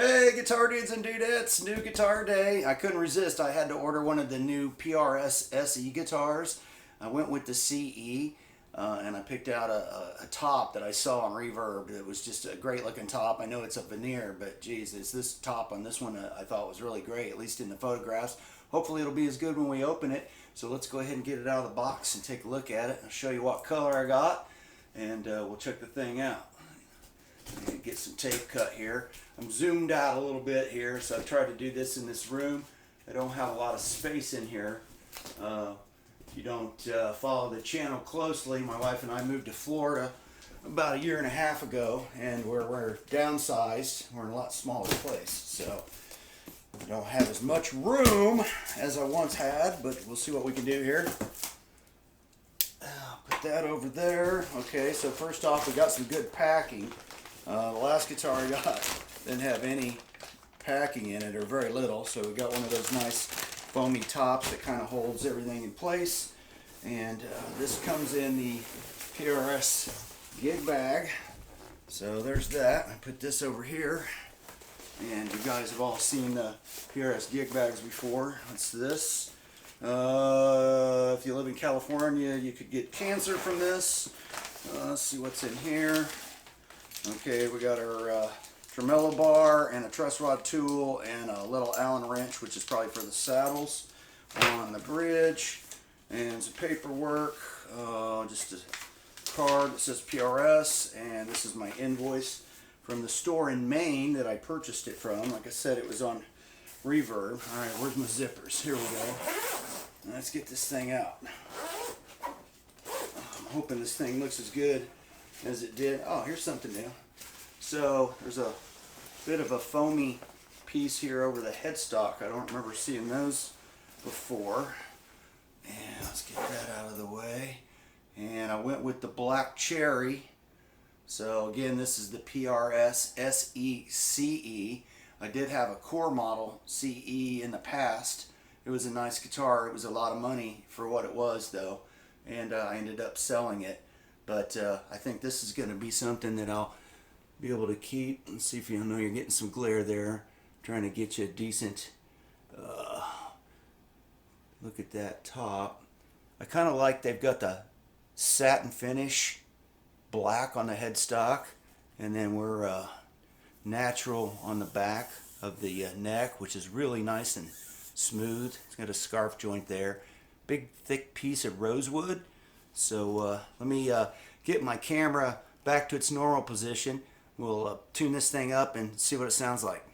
Hey, Guitar Dudes and Dudettes, new guitar day. I couldn't resist. I had to order one of the new PRS SE guitars. I went with the CE and I picked out a top that I saw on Reverb. It was just a great looking top. I know it's a veneer, but geez, it's this top on this one I thought was really great, at least in the photographs. Hopefully it'll be as good when we open it. So let's go ahead and get it out of the box and take a look at it. I'll show you what color I got and we'll check the thing out. Get some tape cut here. I'm zoomed out a little bit here, so I tried to do this in this room. I don't have a lot of space in here. If you don't follow the channel closely, my wife and I moved to Florida about 1.5 years ago, and we're downsized. We're in a lot smaller place, so I don't have as much room as I once had, but we'll see what we can do here. Put that over there. Okay, so first off, we got some good packing. The last guitar I got didn't have any packing in it, or very little, so we got one of those nice foamy tops that kind of holds everything in place. And this comes in the PRS gig bag, so there's that. I put this over here, and you guys have all seen the PRS gig bags before. What's this? If you live in California, you could get cancer from this. Let's see what's in here. Okay, we got our tremolo bar and a truss rod tool and a little Allen wrench, which is probably for the saddles on the bridge, and some paperwork, just a card that says PRS, and this is my invoice from the store in Maine that I purchased it from. Like I said, it was on Reverb. Alright, where's my zippers? Here we go. Let's get this thing out. I'm hoping this thing looks as good as it did. Oh, here's something new. So there's a bit of a foamy piece here over the headstock. I don't remember seeing those before. And let's get that out of the way. And I went with the black cherry. So again, this is the PRS SE CE. I did have a core model CE in the past. It was a nice guitar. It was a lot of money for what it was though, and I ended up selling it. But I think this is going to be something that I'll be able to keep. Let's see if you know you're getting some glare there. Trying to get you a decent look at that top. I kind of like they've got the satin finish black on the headstock, and then we're natural on the back of the neck, which is really nice and smooth. It's got a scarf joint there. Big thick piece of rosewood. So let me get my camera back to its normal position. We'll tune this thing up and see what it sounds like.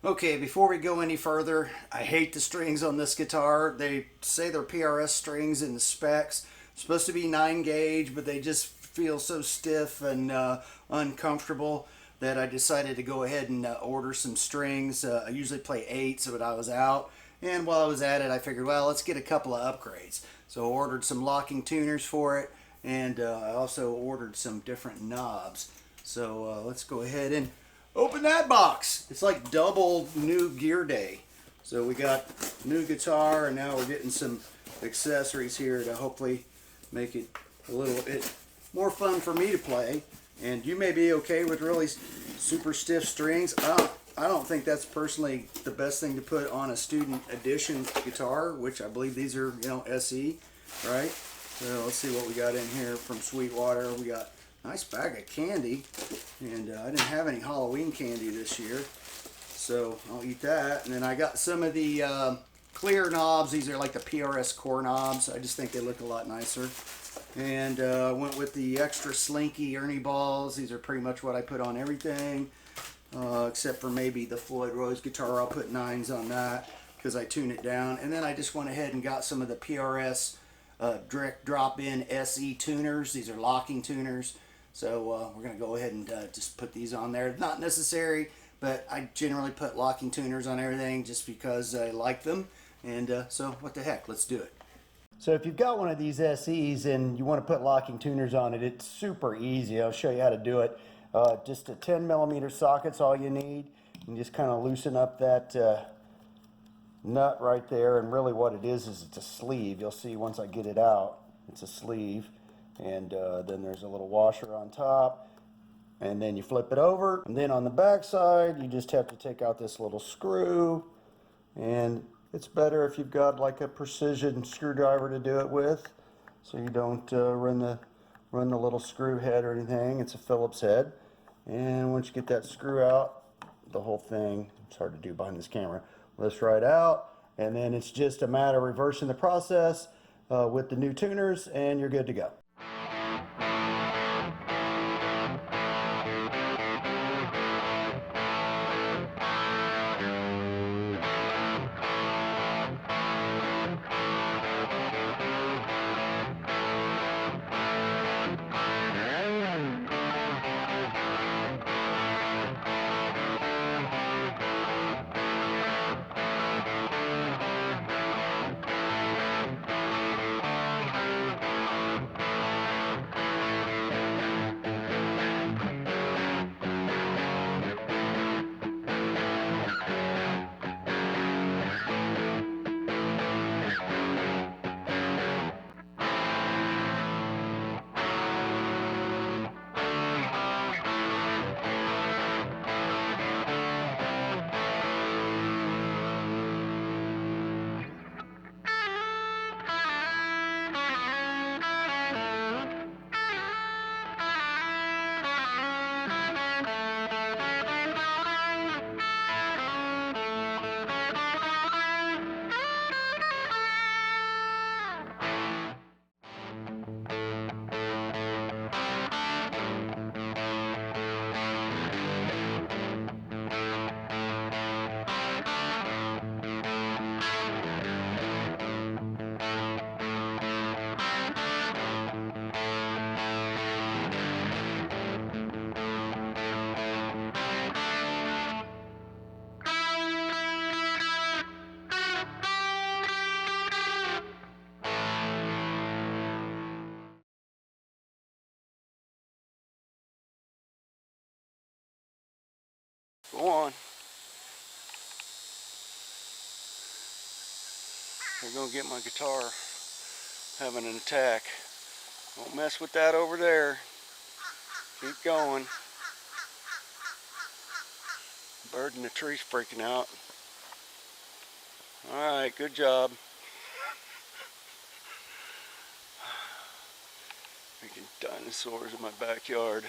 Okay, before we go any further, I hate the strings on this guitar. They say they're PRS strings in the specs. It's supposed to be 9 gauge, but they just feel so stiff and uncomfortable that I decided to go ahead and order some strings. I usually play 8, so I was out. And while I was at it, I figured, well, let's get a couple of upgrades. So I ordered some locking tuners for it, and I also ordered some different knobs. So let's go ahead and open that box. It's like double new gear day. So we got new guitar, and now we're getting some accessories here to hopefully make it a little bit more fun for me to play. And you may be okay with really super stiff strings. I don't think that's personally the best thing to put on a student edition guitar, which I believe these are, SE, right? So let's see what we got in here from Sweetwater. We got a nice bag of candy, and I didn't have any Halloween candy this year, so I'll eat that. And then I got some of the clear knobs. These are like the PRS core knobs. I just think they look a lot nicer. And went with the extra slinky Ernie balls. These are pretty much what I put on everything. Except for maybe the Floyd Rose guitar. I'll put 9s on that because I tune it down. And then I just went ahead and got some of the PRS direct drop-in SE tuners. These are locking tuners. So we're going to go ahead and just put these on there. Not necessary, but I generally put locking tuners on everything just because I like them. And so what the heck, let's do it. So if you've got one of these SEs and you want to put locking tuners on it, it's super easy. I'll show you how to do it. Just a 10mm socket's all you need. And just kind of loosen up that nut right there. And really what it is it's a sleeve. You'll see once I get it out, it's a sleeve. And then there's a little washer on top. and then you flip it over, and then on the back side you just have to take out this little screw, and it's better if you've got like a precision screwdriver to do it with, so you don't run the little screw head or anything. It's a Phillips head, and once you get that screw out, the whole thing, it's hard to do behind this camera, lifts right out, and then it's just a matter of reversing the process with the new tuners, and you're good to go. Go on. They're gonna get my guitar having an attack. Don't mess with that over there. Keep going. Bird in the tree's freaking out. Alright, good job. Freaking dinosaurs in my backyard.